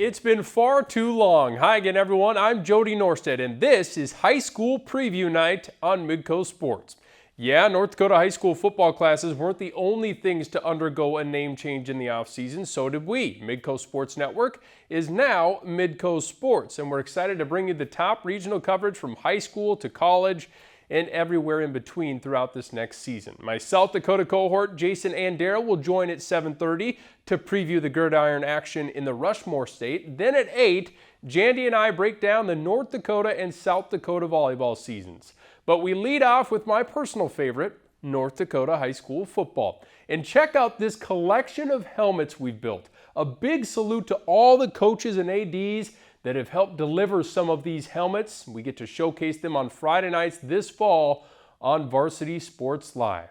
It's been far too long. Hi again, everyone. I'm Jody Norstedt, and this is High School Preview Night on Midco Sports. Yeah, North Dakota high school football classes weren't the only things to undergo a name change in the offseason. So did we. Midco Sports Network is now Midco Sports, and we're excited to bring you the top regional coverage from high school to college and everywhere in between throughout this next season. My South Dakota cohort, Jason and Daryl, will join at 7:30 to preview the gridiron action in the Rushmore State. Then at 8, Jandy and I break down the North Dakota and South Dakota volleyball seasons. But we lead off with my personal favorite, North Dakota high school football. And check out this collection of helmets we've built. A big salute to all the coaches and ADs that have helped deliver some of these helmets. We get to showcase them on Friday nights this fall on Varsity Sports Live.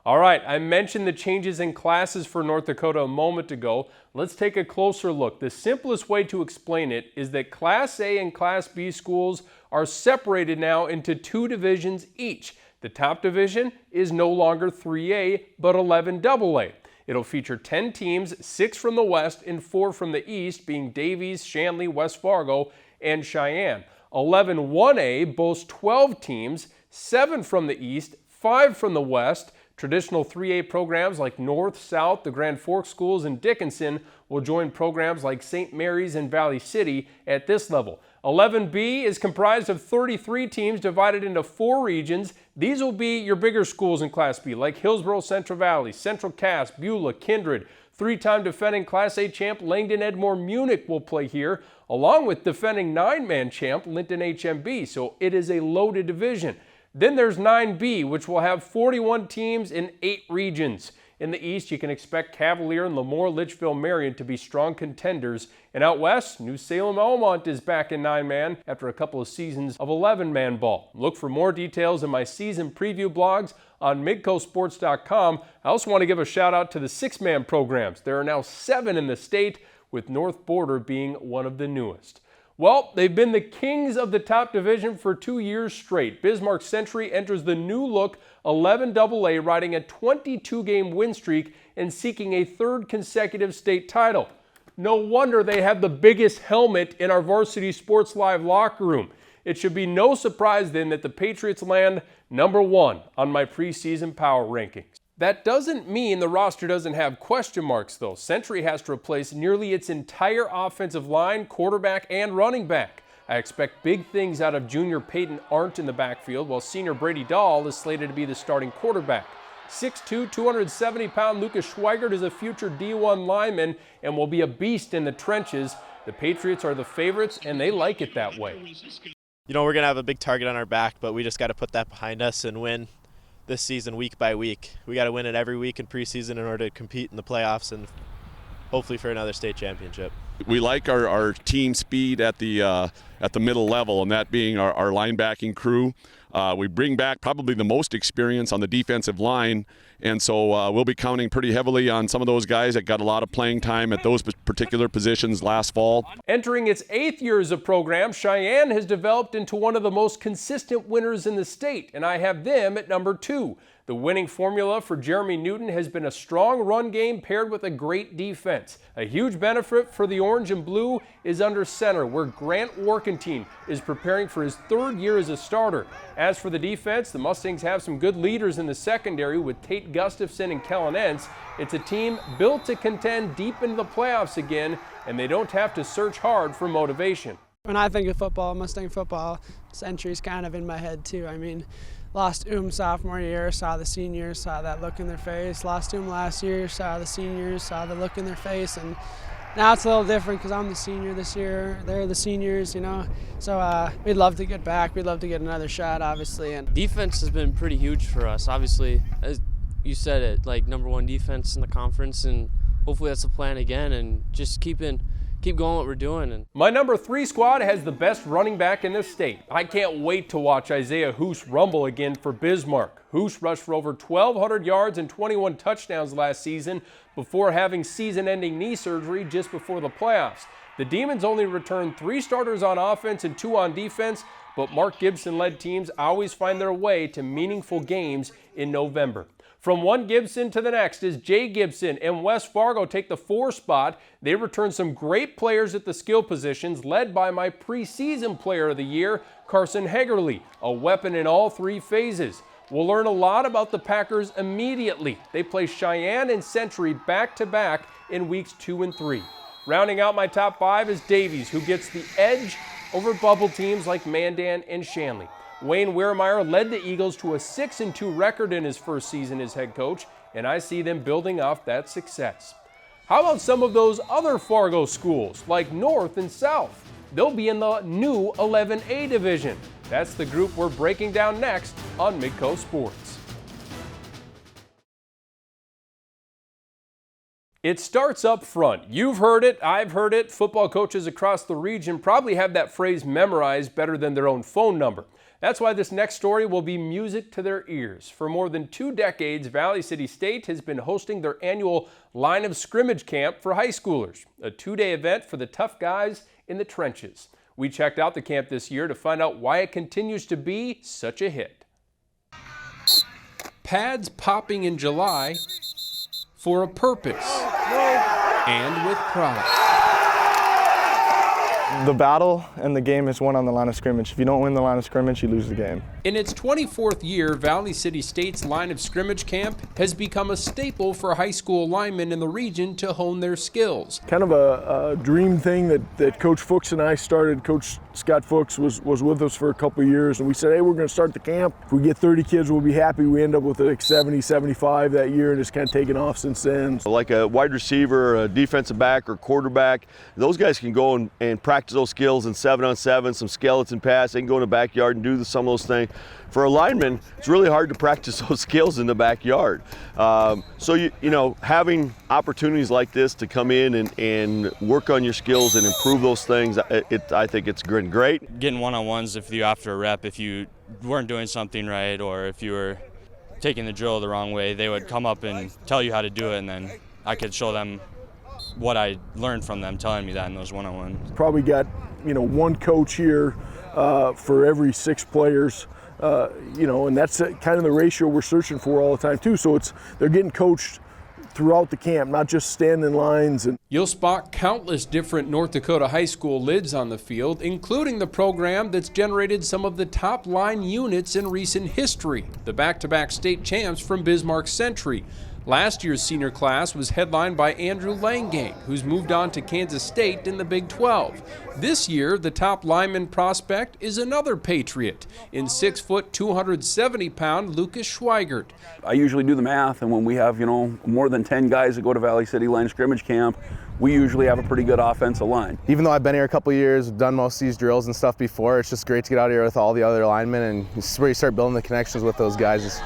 All right, I mentioned the changes in classes for North Dakota a moment ago. Let's take a closer look. The simplest way to explain it is that Class A and Class B schools are separated now into 2 divisions each. The top division is no longer 3A, but 11AA. It'll feature 10 teams, 6 from the west and 4 from the east, being Davies, Shanley, West Fargo, and Sheyenne. 11-1A boasts 12 teams, 7 from the east, 5 from the west. Traditional 3A programs like North, South, the Grand Forks schools, and Dickinson will join programs like St. Mary's and Valley City at this level. 11B is comprised of 33 teams divided into 4 regions. These will be your bigger schools in Class B, like Hillsboro-Central Valley, Central Cass, Beulah, Kindred. 3-time defending Class A champ Langdon-Edmore-Munich will play here, along with defending 9-man champ Linton HMB, so it is a loaded division. Then there's 9B, which will have 41 teams in 8 regions. In the East, you can expect Cavalier and LaMoure-Litchville-Marion to be strong contenders. And out West, New Salem-Elmont is back in 9-man after a couple of seasons of 11-man ball. Look for more details in my season preview blogs on midcosports.com. I also want to give a shout out to the 6-man programs. There are now 7 in the state, with North Border being one of the newest. Well, they've been the kings of the top division for 2 years straight. Bismarck Century enters the new look 11AA, riding a 22-game win streak and seeking a 3rd consecutive state title. No wonder they have the biggest helmet in our Varsity Sports Live locker room. It should be no surprise then that the Patriots land number 1 on my preseason power rankings. That doesn't mean the roster doesn't have question marks, though. Century has to replace nearly its entire offensive line, quarterback, and running back. I expect big things out of junior Peyton Arndt in the backfield, while senior Brady Dahl is slated to be the starting quarterback. 6'2", 270-pound Lucas Schweigert is a future D1 lineman and will be a beast in the trenches. The Patriots are the favorites, and they like it that way. You know, we're going to have a big target on our back, but we just got to put that behind us and win this season week by week. We got to win it every week in preseason in order to compete in the playoffs and hopefully for another state championship. We like our team speed at the middle level, and that being our linebacking crew. We bring back probably the most experience on the defensive line, and so we'll be counting pretty heavily on some of those guys that got a lot of playing time at those particular positions last fall. Entering its 8th year as a program, Sheyenne has developed into one of the most consistent winners in the state, and I have them at number 2. The winning formula for Jeremy Newton has been a strong run game paired with a great defense. A huge benefit for the orange and blue is under center, where Grant Workentine is preparing for his 3rd year as a starter. As for the defense, the Mustangs have some good leaders in the secondary with Tate Gustafson and Kellen Entz. It's a team built to contend deep into the playoffs again, and they don't have to search hard for motivation. When I think of football, Mustang football, Century's kind of in my head too. I mean, lost sophomore year, saw the seniors, saw that look in their face. Lost last year, saw the seniors, saw the look in their face. And now it's a little different because I'm the senior this year. They're the seniors, you know. So we'd love to get back. We'd love to get another shot, obviously. And defense has been pretty huge for us, obviously. As you said it, like number 1 defense in the conference, and hopefully that's the plan again, and just keep going what we're doing. And my number 3 squad has the best running back in the state. I can't wait to watch Isaiah Hoos rumble again for Bismarck. Hoos rushed for over 1,200 yards and 21 touchdowns last season before having season-ending knee surgery just before the playoffs. The Demons only returned 3 starters on offense and 2 on defense, but Mark Gibson-led teams always find their way to meaningful games in November. From one Gibson to the next as Jay Gibson and West Fargo take the 4 spot. They return some great players at the skill positions, led by my preseason player of the year, Carson Hegerly, a weapon in all 3 phases. We'll learn a lot about the Packers immediately. They play Cheyenne and Century back-to-back in weeks 2 and 3. Rounding out my top 5 is Davies, who gets the edge over bubble teams like Mandan and Shanley. Wayne Wehrmeyer led the Eagles to a 6-2 record in his first season as head coach, and I see them building off that success. How about some of those other Fargo schools, like North and South? They'll be in the new 11A division. That's the group we're breaking down next on Midco Sports. It starts up front. You've heard it, I've heard it. Football coaches across the region probably have that phrase memorized better than their own phone number. That's why this next story will be music to their ears. For more than 2 decades, Valley City State has been hosting their annual Line of Scrimmage camp for high schoolers, a 2-day event for the tough guys in the trenches. We checked out the camp this year to find out why it continues to be such a hit. Pads popping in July for a purpose and with pride. The battle and the game is won on the line of scrimmage. If you don't win the line of scrimmage, you lose the game. In its 24th year, Valley City State's Line of Scrimmage camp has become a staple for high school linemen in the region to hone their skills. Kind of a dream thing that Coach Fuchs and I started. Coach Scott Fuchs was with us for a couple of years, and we said, hey, we're going to start the camp. If we get 30 kids, we'll be happy. We end up with like 70, 75 that year, and it's kind of taken off since then. Like a wide receiver, a defensive back, or quarterback, those guys can go and practice those skills in 7-on-7, some skeleton pass. They can go in the backyard and do some of those things. For a lineman, it's really hard to practice those skills in the backyard. So you know, having opportunities like this to come in and work on your skills and improve those things, I think it's great. Getting one-on-ones with you after a rep, if you weren't doing something right or if you were taking the drill the wrong way, they would come up and tell you how to do it, and then I could show them what I learned from them telling me that in those one-on-ones. Probably got, you know, one coach here for every 6 players. You know, and that's kind of the ratio we're searching for all the time too. So they're getting coached throughout the camp, not just standing in lines. And you'll spot countless different North Dakota high school lids on the field, including the program that's generated some of the top line units in recent history, the back-to-back state champs from Bismarck Century. Last year's senior class was headlined by Andrew Langdon, who's moved on to Kansas State in the Big 12. This year, the top lineman prospect is another Patriot in 6', 270-pound Lucas Schweigert. I usually do the math, and when we have, you know, more than 10 guys that go to Valley City Line Scrimmage Camp, we usually have a pretty good offensive line. Even though I've been here a couple of years, done most of these drills and stuff before, it's just great to get out here with all the other linemen, and this is where you start building the connections with those guys.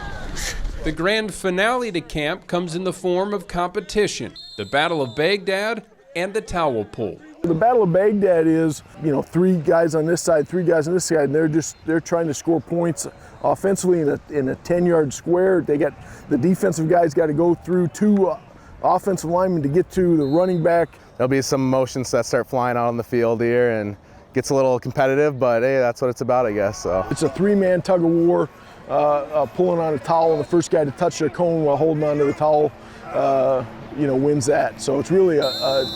The grand finale to camp comes in the form of competition, the Battle of Baghdad and the towel pull. The Battle of Baghdad is, you know, 3 guys on this side, 3 guys on this side, and they're trying to score points offensively in a 10-yard square. They got the defensive guys got to go through 2 offensive linemen to get to the running back. There'll be some emotions that start flying out on the field here, and gets a little competitive, but hey, that's what it's about, I guess. So it's a 3-man tug of war. Pulling on a towel, and the first guy to touch their cone while holding onto the towel, you know, wins that. So it's really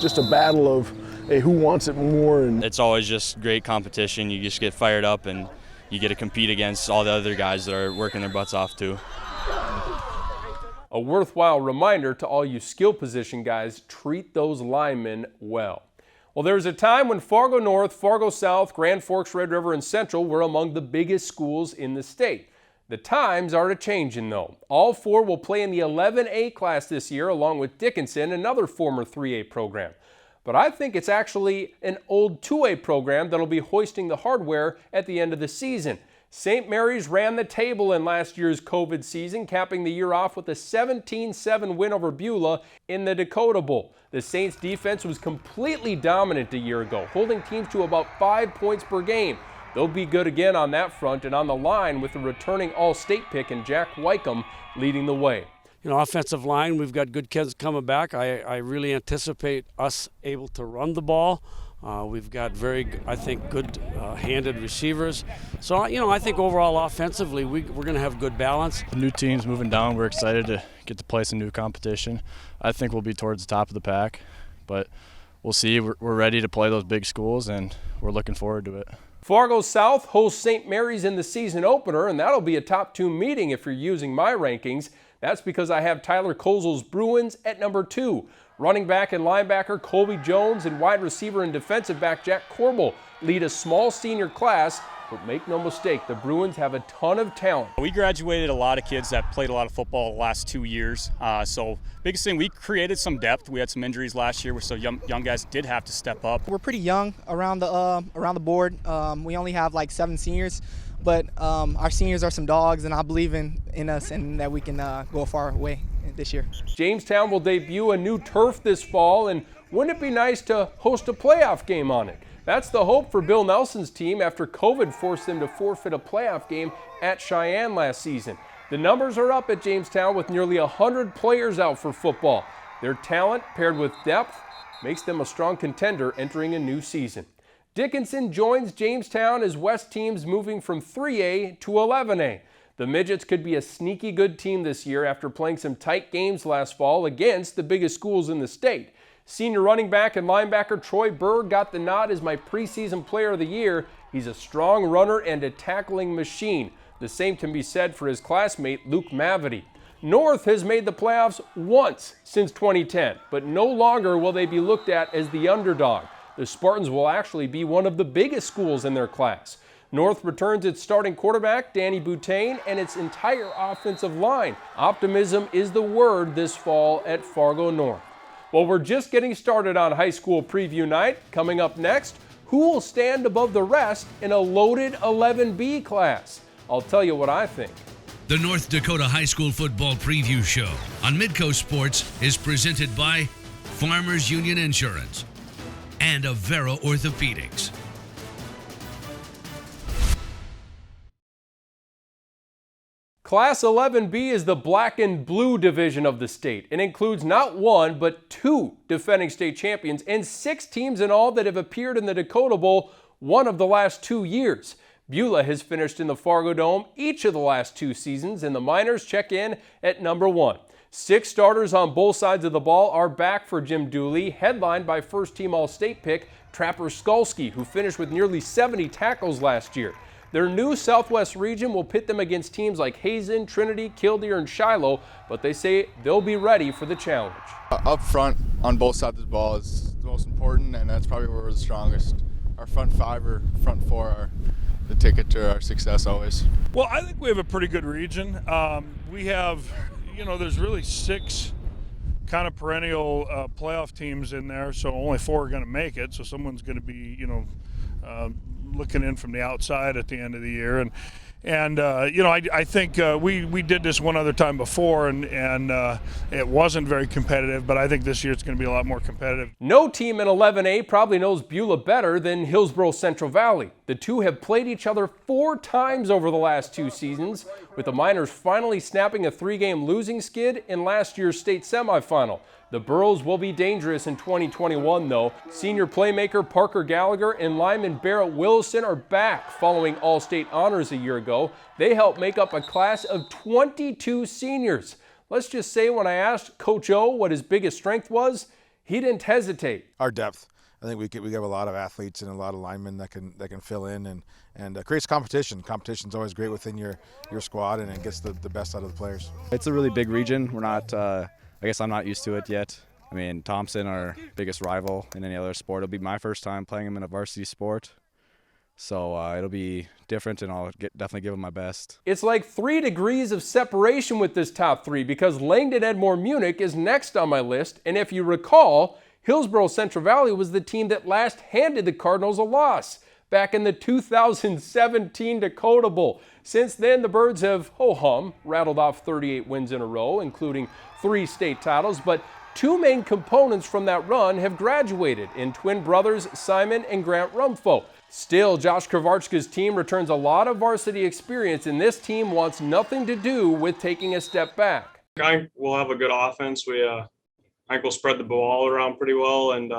just a battle of, hey, who wants it more? And it's always just great competition. You just get fired up, and you get to compete against all the other guys that are working their butts off too. A worthwhile reminder to all you skill position guys, treat those linemen well. Well, there was a time when Fargo North, Fargo South, Grand Forks, Red River, and Central were among the biggest schools in the state. The times are a-changin' though. All 4 will play in the 11A class this year, along with Dickinson, another former 3A program. But I think it's actually an old 2A program that'll be hoisting the hardware at the end of the season. St. Mary's ran the table in last year's COVID season, capping the year off with a 17-7 win over Beulah in the Dakota Bowl. The Saints' defense was completely dominant a year ago, holding teams to about 5 points per game. They'll be good again on that front and on the line with the returning All-State pick and Jack Wycombe leading the way. offensive line, we've got good kids coming back. I really anticipate us able to run the ball. We've got I think, good handed receivers. So, I think overall offensively, we're going to have good balance. The new team's moving down. We're excited to get to play some new competition. I think we'll be towards the top of the pack, but we'll see. We're ready to play those big schools, and we're looking forward to it. Fargo South hosts St. Mary's in the season opener, and that'll be a top 2 meeting if you're using my rankings. That's because I have Tyler Kozel's Bruins at number 2. Running back and linebacker Colby Jones and wide receiver and defensive back Jack Corbel lead a small senior class, but make no mistake, the Bruins have a ton of talent. We graduated a lot of kids that played a lot of football the last 2 years. So biggest thing, we created some depth. We had some injuries last year, so young guys did have to step up. We're pretty young around the board. We only have like 7 seniors. But our seniors are some dogs, and I believe in us and that we can go a far way this year. Jamestown will debut a new turf this fall, and wouldn't it be nice to host a playoff game on it? That's the hope for Bill Nelson's team after COVID forced them to forfeit a playoff game at Sheyenne last season. The numbers are up at Jamestown with nearly 100 players out for football. Their talent paired with depth makes them a strong contender entering a new season. Dickinson joins Jamestown as West teams moving from 3A to 11A. The Midgets could be a sneaky good team this year after playing some tight games last fall against the biggest schools in the state. Senior running back and linebacker Troy Berg got the nod as my preseason player of the year. He's a strong runner and a tackling machine. The same can be said for his classmate Luke Mavity. North has made the playoffs once since 2010, but no longer will they be looked at as the underdog. The Spartans will actually be one of the biggest schools in their class. North returns its starting quarterback, Danny Boutain, and its entire offensive line. Optimism is the word this fall at Fargo North. Well, we're just getting started on high school preview night. Coming up next, who will stand above the rest in a loaded 11B class? I'll tell you what I think. The North Dakota High School Football Preview Show on Midco Sports is presented by Farmers Union Insurance and Avera Orthopedics. Class 11B is the black and blue division of the state. It includes not 1, but 2 defending state champions and 6 teams in all that have appeared in the Dakota Bowl one of the last 2 years. Beulah has finished in the Fargo Dome each of the last 2 seasons, and the Miners check in at number 1. 6 starters on both sides of the ball are back for Jim Dooley, headlined by first-team All-State pick Trapper Skulski, who finished with nearly 70 tackles last year. Their new Southwest region will pit them against teams like Hazen, Trinity, Killdeer, and Shiloh, but they say they'll be ready for the challenge. Up front on both sides of the ball is the most important, and that's probably where we're the strongest. Our front 5 or front 4 are the ticket to our success always. Well, I think we have a pretty good region. We have, there's really 6 kind of perennial playoff teams in there, so only 4 are going to make it, so someone's going to be, looking in from the outside at the end of the year. I think we did this one other time before, and it wasn't very competitive, but I think this year it's going to be a lot more competitive. No team in 11A probably knows Beulah better than Hillsboro-Central Valley. The two have played each other 4 times over the last 2 seasons, with the Miners finally snapping a 3-game losing skid in last year's state semifinal. The Burros will be dangerous in 2021, though. Senior playmaker Parker Gallagher and lineman Barrett Willison are back following All-State honors a year ago. They helped make up a class of 22 seniors. Let's just say when I asked Coach O what his biggest strength was, he didn't hesitate. Our depth. I think we have a lot of athletes and a lot of linemen that can fill in and creates competition. Competition's always great within your squad, and it gets the best out of the players. It's a really big region. We're not, I guess I'm not used to it yet. I mean, Thompson, our biggest rival in any other sport. It'll be my first time playing him in a varsity sport. So it'll be different, and I'll definitely give him my best. It's like 3 degrees of separation with this top 3 because Langdon-Edmore-Munich is next on my list. And if you recall, Hillsboro-Central Valley was the team that last handed the Cardinals a loss back in the 2017 Dakota Bowl. Since then, the Birds have, ho-hum, rattled off 38 wins in a row, including 3 state titles, but 2 main components from that run have graduated in twin brothers Simon and Grant Rumfo. Still, Josh Kravarchka's team returns a lot of varsity experience, and this team wants nothing to do with taking a step back. I think we'll have a good offense. I think we'll spread the ball around pretty well and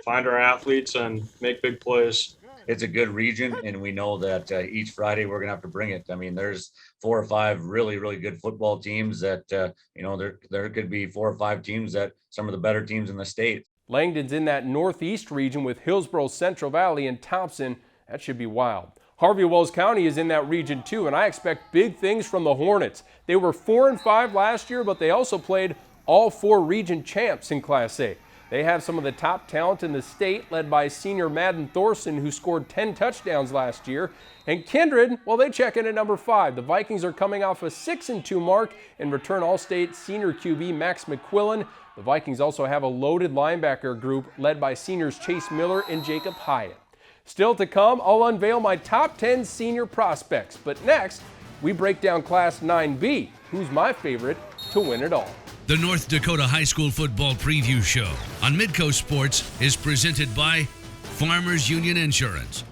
find our athletes and make big plays. It's a good region, and we know that each Friday we're going to have to bring it. I mean, there's 4 or 5 really, really good football teams that, there could be 4 or 5 teams that some of the better teams in the state. Langdon's in that northeast region with Hillsboro-Central Valley and Thompson. That should be wild. Harvey-Wells County is in that region too, and I expect big things from the Hornets. They were 4-5 last year, but they also played all 4 region champs in Class A. They have some of the top talent in the state, led by senior Madden Thorson, who scored 10 touchdowns last year. And Kindred, well, they check in at number 5. The Vikings are coming off a 6-2 mark and return All-State senior QB Max McQuillan. The Vikings also have a loaded linebacker group led by seniors Chase Miller and Jacob Hyatt. Still to come, I'll unveil my top 10 senior prospects. But next, we break down Class 9B. Who's my favorite to win it all? The North Dakota High School Football Preview Show on Midco Sports is presented by Farmers Union Insurance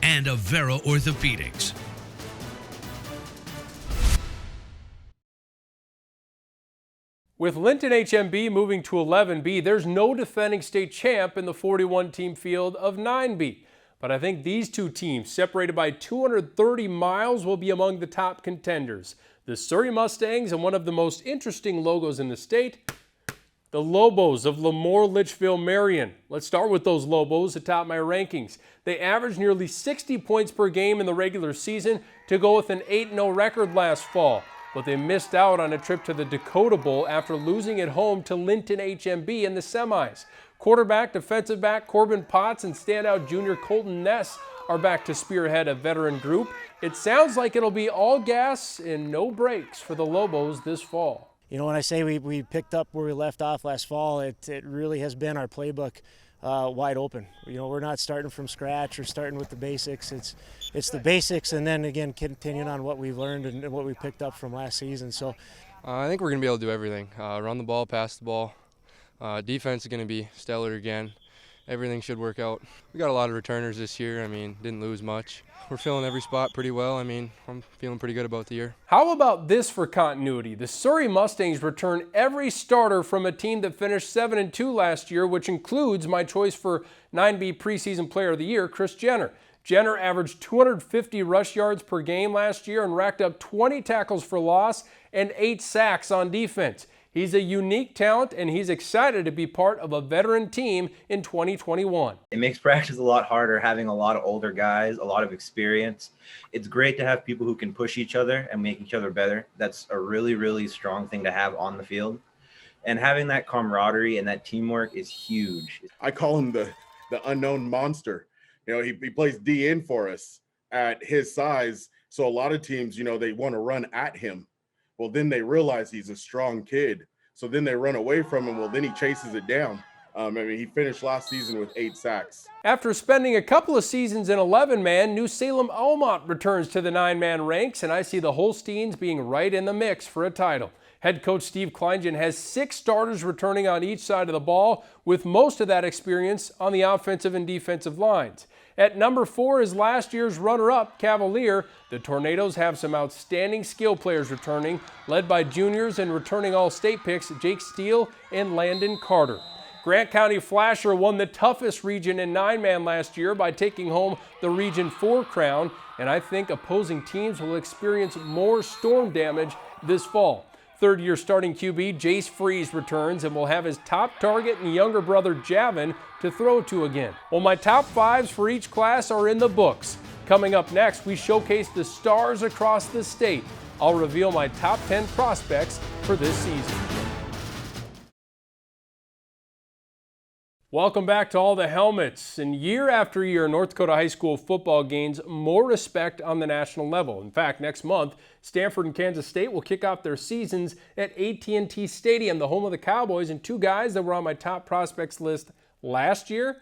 and Avera Orthopedics. With Linton HMB moving to 11B, there's no defending state champ in the 41-team field of 9B. But I think these 2 teams, separated by 230 miles, will be among the top contenders. The Surrey Mustangs and one of the most interesting logos in the state, the Lobos of LaMoure-Litchville-Marion. Let's start with those Lobos atop my rankings. They averaged nearly 60 points per game in the regular season to go with an 8-0 record last fall. But they missed out on a trip to the Dakota Bowl after losing at home to Linton HMB in the semis. Quarterback, defensive back Corbin Potts and standout junior Colton Ness are back to spearhead a veteran group. It sounds like it'll be all gas and no brakes for the Lobos this fall. You know, when I say we picked up where we left off last fall, it really has been our playbook wide open. You know, we're not starting from scratch or starting with the basics. It's the basics, and then again continuing on what we've learned and what we picked up from last season. So I think we're going to be able to do everything. Run the ball, pass the ball. Defense is going to be stellar again. Everything should work out. We got a lot of returners this year. I mean, didn't lose much. We're filling every spot pretty well. I mean, I'm feeling pretty good about the year. How about this for continuity? The Surrey Mustangs return every starter from a team that finished 7-2 last year, which includes my choice for 9B preseason player of the year, Chris Jenner. Jenner averaged 250 rush yards per game last year and racked up 20 tackles for loss and 8 sacks on defense. He's a unique talent, and he's excited to be part of a veteran team in 2021. It makes practice a lot harder having a lot of older guys, a lot of experience. It's great to have people who can push each other and make each other better. That's a really, really strong thing to have on the field. And having that camaraderie and that teamwork is huge. I call him the unknown monster. You know, he plays DN for us at his size. So a lot of teams, you know, they want to run at him. Well, then they realize he's a strong kid. So then they run away from him. Well, then he chases it down. I mean, he finished last season with 8 sacks. After spending a couple of seasons in 11-man, New Salem Almont returns to the 9-man ranks, and I see the Holsteins being right in the mix for a title. Head coach Steve Kleingen has 6 starters returning on each side of the ball, with most of that experience on the offensive and defensive lines. At number 4 is last year's runner-up, Cavalier. The Tornadoes have some outstanding skill players returning, led by juniors and returning all-state picks Jake Steele and Landon Carter. Grant County Flasher won the toughest region in 9-man last year by taking home the Region 4 crown, and I think opposing teams will experience more storm damage this fall. Third-year starting QB Jace Freeze returns and will have his top target and younger brother Javin to throw to again. Well, my top 5s for each class are in the books. Coming up next, we showcase the stars across the state. I'll reveal my top 10 prospects for this season. Welcome back to All the Helmets. And year after year, North Dakota high school football gains more respect on the national level. In fact, next month, Stanford and Kansas State will kick off their seasons at AT&T Stadium, the home of the Cowboys. And 2 guys that were on my top prospects list last year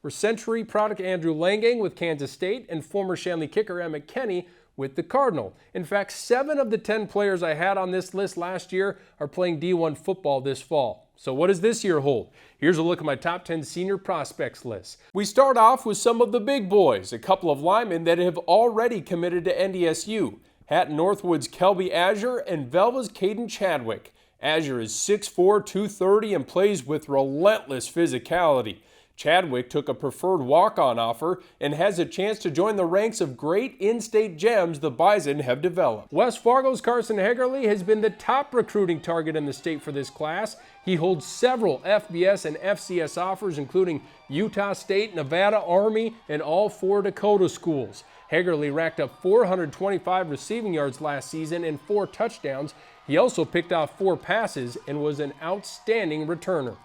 were Century product Andrew Langang with Kansas State and former Shanley kicker Emmett Kenny with the Cardinal. In fact, 7 of the 10 players I had on this list last year are playing D1 football this fall. So what does this year hold? Here's a look at my top 10 senior prospects list. We start off with some of the big boys, a couple of linemen that have already committed to NDSU. Hatton Northwood's Kelby Azure and Velva's Caden Chadwick. Azure is 6'4", 230 and plays with relentless physicality. Chadwick took a preferred walk-on offer and has a chance to join the ranks of great in-state gems the Bison have developed. West Fargo's Carson Hagerly has been the top recruiting target in the state for this class. He holds several FBS and FCS offers, including Utah State, Nevada, Army, and all 4 Dakota schools. Hagerly racked up 425 receiving yards last season and 4 touchdowns. He also picked off 4 passes and was an outstanding returner.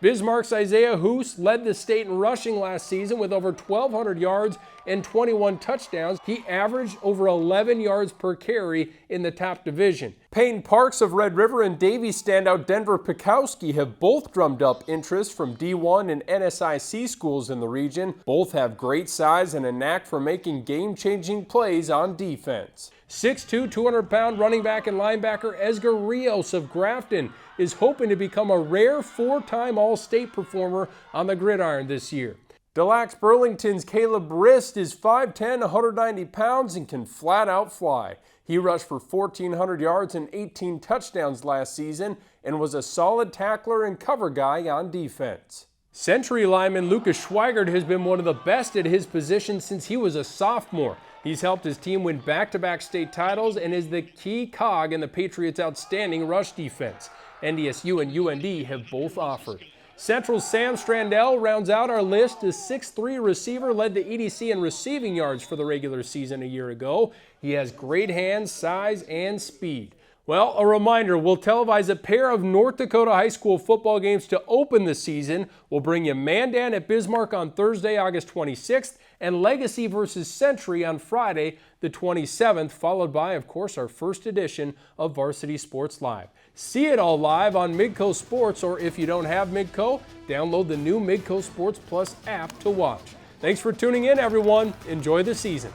Bismarck's Isaiah Hoos led the state in rushing last season with over 1,200 yards and 21 touchdowns. He averaged over 11 yards per carry in the top division. Peyton Parks of Red River and Davies standout Denver Pikowski have both drummed up interest from D1 and NSIC schools in the region. Both have great size and a knack for making game-changing plays on defense. 6'2", 200-pound running back and linebacker Edgar Rios of Grafton is hoping to become a rare 4-time All-State performer on the gridiron this year. Des Lacs Burlington's Caleb Rist is 5'10", 190 pounds and can flat out fly. He rushed for 1,400 yards and 18 touchdowns last season and was a solid tackler and cover guy on defense. Century lineman Lucas Schweigert has been one of the best at his position since he was a sophomore. He's helped his team win back-to-back state titles and is the key cog in the Patriots' outstanding rush defense. NDSU and UND have both offered. Central's Sam Strandell rounds out our list. The 6'3" receiver led the EDC in receiving yards for the regular season a year ago. He has great hands, size, and speed. Well, a reminder, we'll televise a pair of North Dakota high school football games to open the season. We'll bring you Mandan at Bismarck on Thursday, August 26th, and Legacy versus Century on Friday, the 27th, followed by, of course, our first edition of Varsity Sports Live. See it all live on Midco Sports, or if you don't have Midco, download the new Midco Sports Plus app to watch. Thanks for tuning in, everyone. Enjoy the season.